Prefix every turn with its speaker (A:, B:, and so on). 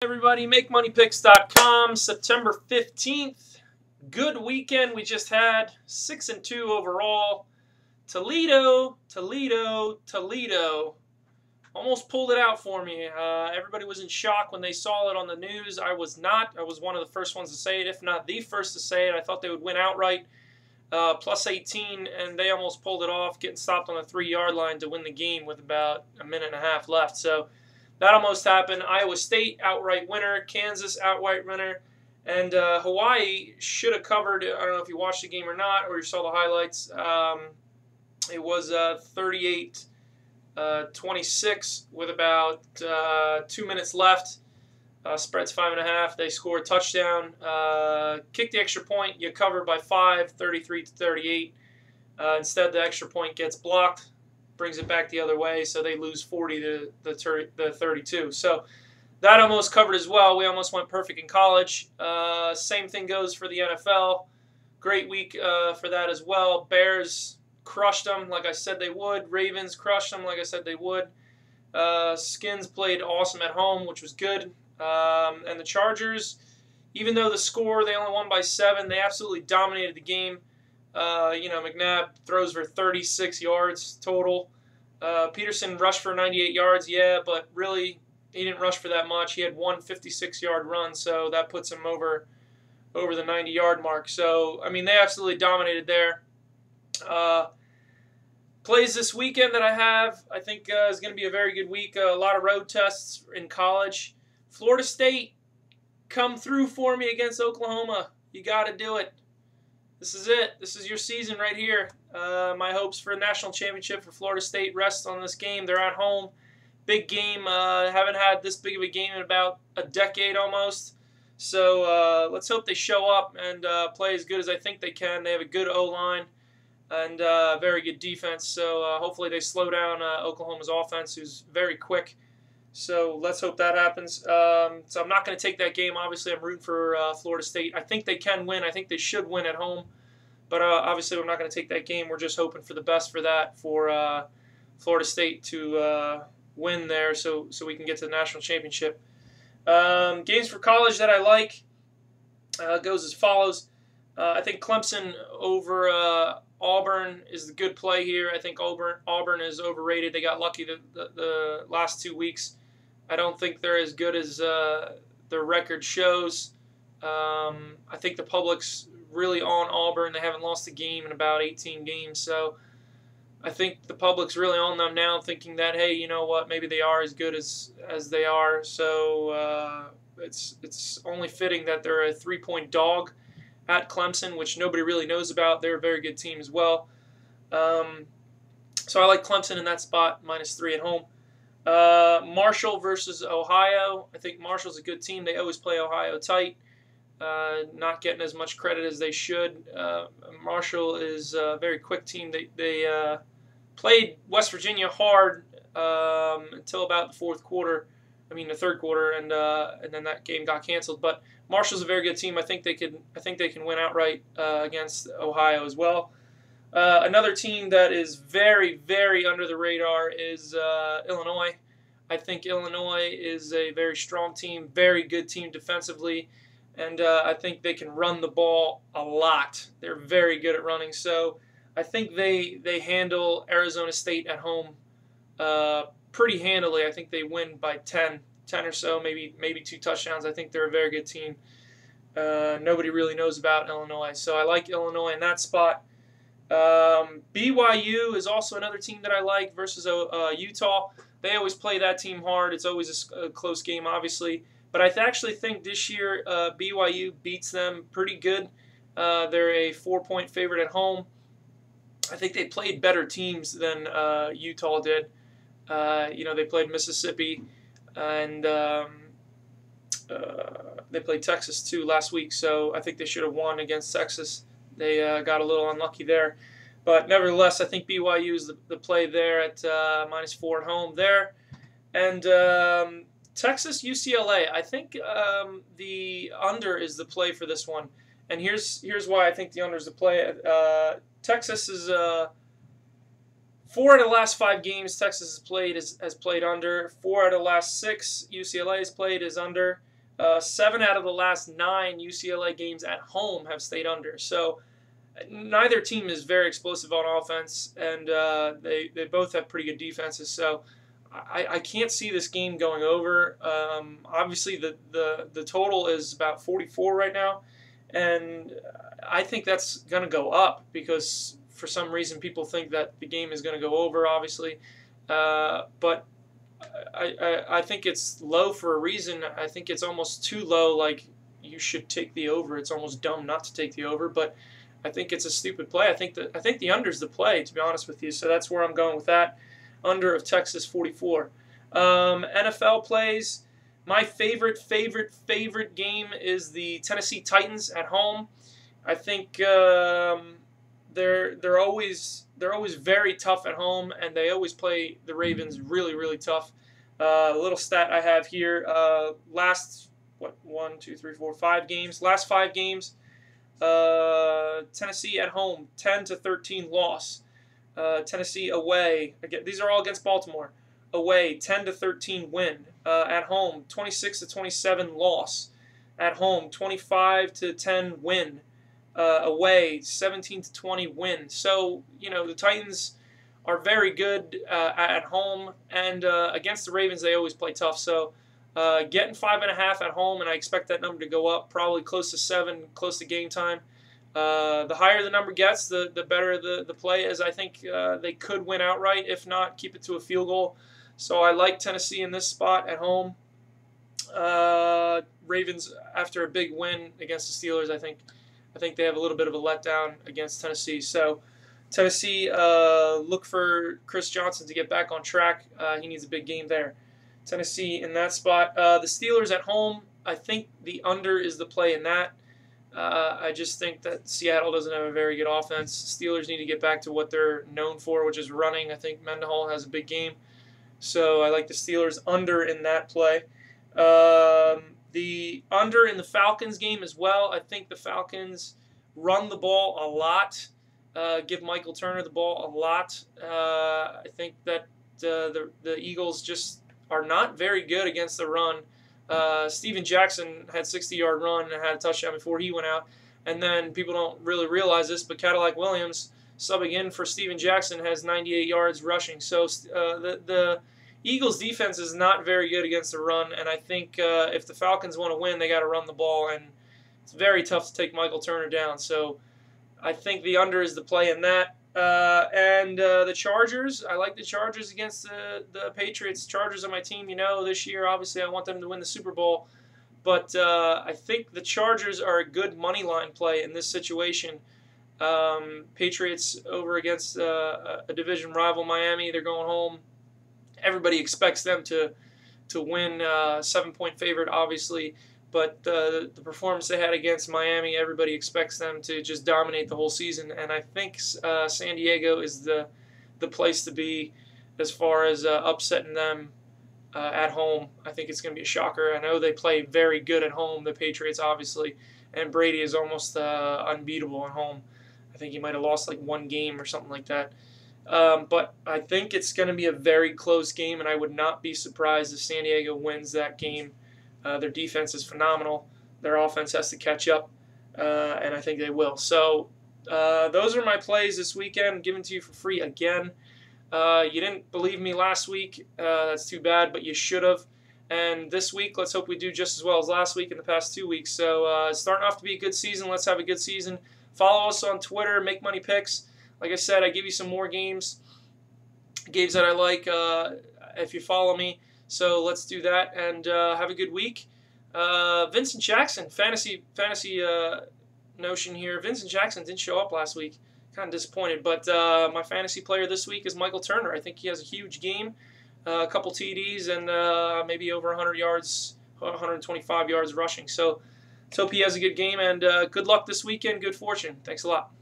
A: Everybody, MakeMoneyPicks.com, September 15th. Good weekend we just had. 6-2 overall. Toledo. Almost pulled it out for me. Everybody was in shock when they saw it on the news. I was not. I was one of the first ones to say it, if not the first to say it. I thought they would win outright. Plus 18, and they almost pulled it off, getting stopped on the 3-yard line to win the game with about a minute and a half left. So that almost happened. Iowa State outright winner, Kansas outright winner, and Hawaii should have covered. I don't know if you watched the game or not, or you saw the highlights. It was 38-26 with about 2 minutes left. Spread's 5.5. They score a touchdown. Kick the extra point. You cover by 5, 33-38. Instead, the extra point gets blocked. Brings it back the other way, so they lose 40 to the 32. So that almost covered as well. We almost went perfect in college. Same thing goes for the NFL. Great week for that as well. Bears crushed them like I said they would. Ravens crushed them like I said they would. Skins played awesome at home, which was good. And the Chargers, even though the score, they only won by 7, they absolutely dominated the game. McNabb throws for 36 yards total. Peterson rushed for 98 yards, yeah, but really he didn't rush for that much. He had one 56-yard run, so that puts him over the 90-yard mark. So, I mean, they absolutely dominated there. Plays this weekend that I have, I think is going to be a very good week. A lot of road tests in college. Florida State, come through for me against Oklahoma. You got to do it. This is it. This is your season right here. My hopes for a national championship for Florida State rest on this game. They're at home. Big game. Haven't had this big of a game in about a decade almost. So let's hope they show up and play as good as I think they can. They have a good O-line and very good defense. So hopefully they slow down Oklahoma's offense, who's very quick. So let's hope that happens. So I'm not going to take that game. Obviously, I'm rooting for Florida State. I think they can win. I think they should win at home. But obviously, I'm not going to take that game. We're just hoping for the best for that, for Florida State to win there so we can get to the national championship. Games for college that I like goes as follows. I think Clemson over Auburn is the good play here. I think Auburn is overrated. They got lucky the last 2 weeks. I don't think they're as good as their record shows. I think the public's really on Auburn. They haven't lost a game in about 18 games. So I think the public's really on them now, thinking that, hey, you know what, maybe they are as good as they are. So it's only fitting that they're a 3-point dog at Clemson, which nobody really knows about. They're a very good team as well. So I like Clemson in that spot, -3 at home. Marshall versus Ohio. I think Marshall's a good team. They always play Ohio tight. Not getting as much credit as they should. Marshall is a very quick team. They played West Virginia hard until about the the third quarter, and then that game got canceled. But Marshall's a very good team. I think they can win outright against Ohio as well. Another team that is very, very under the radar is Illinois. I think Illinois is a very strong team, very good team defensively, and I think they can run the ball a lot. They're very good at running, so I think they handle Arizona State at home pretty handily. I think they win by 10 or so, maybe 2 touchdowns. I think they're a very good team. Nobody really knows about Illinois, so I like Illinois in that spot. BYU is also another team that I like versus Utah. They always play that team hard. It's always a close game, obviously. But I actually think this year BYU beats them pretty good. They're a 4-point favorite at home. I think they played better teams than Utah did. They played Mississippi, and they played Texas too last week. So I think they should have won against Texas. They got a little unlucky there. But nevertheless, I think BYU is the play there at -4 at home there. And Texas, UCLA, I think the under is the play for this one. And here's why I think the under is the play. Texas is 4 out of the last 5 games Texas has played under. 4 out of the last 6 UCLA has played is under. 7 out of the last 9 UCLA games at home have stayed under. So neither team is very explosive on offense, and they both have pretty good defenses. So I can't see this game going over. Obviously, the total is about 44 right now, and I think that's going to go up because for some reason people think that the game is going to go over, obviously. But I think it's low for a reason. I think it's almost too low, like you should take the over. It's almost dumb not to take the over, but I think it's a stupid play. I think the under's the play, to be honest with you. So that's where I'm going with that. Under of Texas 44. NFL plays. My favorite game is the Tennessee Titans at home. I think they're always very tough at home, and they always play the Ravens really tough. A little stat I have here: last 5 games. Last 5 games, Tennessee at home 10-13 loss. Tennessee away, again, these are all against Baltimore. Away 10-13 win. At home 26-27 loss. At home 25-10 win. Away 17-20 win. So the Titans are very good at home, and against the Ravens they always play tough. So getting 5.5 at home, and I expect that number to go up, probably close to 7, close to game time. The higher the number gets, the better the play is. I think they could win outright. If not, keep it to a field goal. So I like Tennessee in this spot at home. Ravens, after a big win against the Steelers, I think they have a little bit of a letdown against Tennessee. So Tennessee, look for Chris Johnson to get back on track. He needs a big game there. Tennessee in that spot. The Steelers at home, I think the under is the play in that. I just think that Seattle doesn't have a very good offense. Steelers need to get back to what they're known for, which is running. I think Mendenhall has a big game. So I like the Steelers under in that play. The under in the Falcons game as well. I think the Falcons run the ball a lot. Give Michael Turner the ball a lot. I think that the Eagles just are not very good against the run. Steven Jackson had a 60-yard run and had a touchdown before he went out. And then people don't really realize this, but Cadillac Williams, subbing in for Steven Jackson, has 98 yards rushing. So the Eagles' defense is not very good against the run, and I think if the Falcons want to win, they got to run the ball, and it's very tough to take Michael Turner down. So I think the under is the play in that. And the Chargers, I like the Chargers against the Patriots. Chargers are my team, this year. Obviously, I want them to win the Super Bowl. But I think the Chargers are a good money line play in this situation. Patriots over against a division rival, Miami. They're going home. Everybody expects them to win, 7-point favorite, obviously. But the performance they had against Miami, everybody expects them to just dominate the whole season. And I think San Diego is the place to be as far as upsetting them at home. I think it's going to be a shocker. I know they play very good at home, the Patriots, obviously. And Brady is almost unbeatable at home. I think he might have lost like 1 game or something like that. But I think it's going to be a very close game, and I would not be surprised if San Diego wins that game. Their defense is phenomenal. Their offense has to catch up, and I think they will. So those are my plays this weekend, given to you for free again. You didn't believe me last week. That's too bad, but you should have. And this week, let's hope we do just as well as last week in the past 2 weeks. So starting off to be a good season. Let's have a good season. Follow us on Twitter, Make Money Picks. Like I said, I give you some more games that I like if you follow me. So let's do that, and have a good week. Vincent Jackson, fantasy notion here. Vincent Jackson didn't show up last week. Kind of disappointed, but my fantasy player this week is Michael Turner. I think he has a huge game, a couple TDs, and maybe over 100 yards, 125 yards rushing. So let's hope he has a good game, and good luck this weekend. Good fortune. Thanks a lot.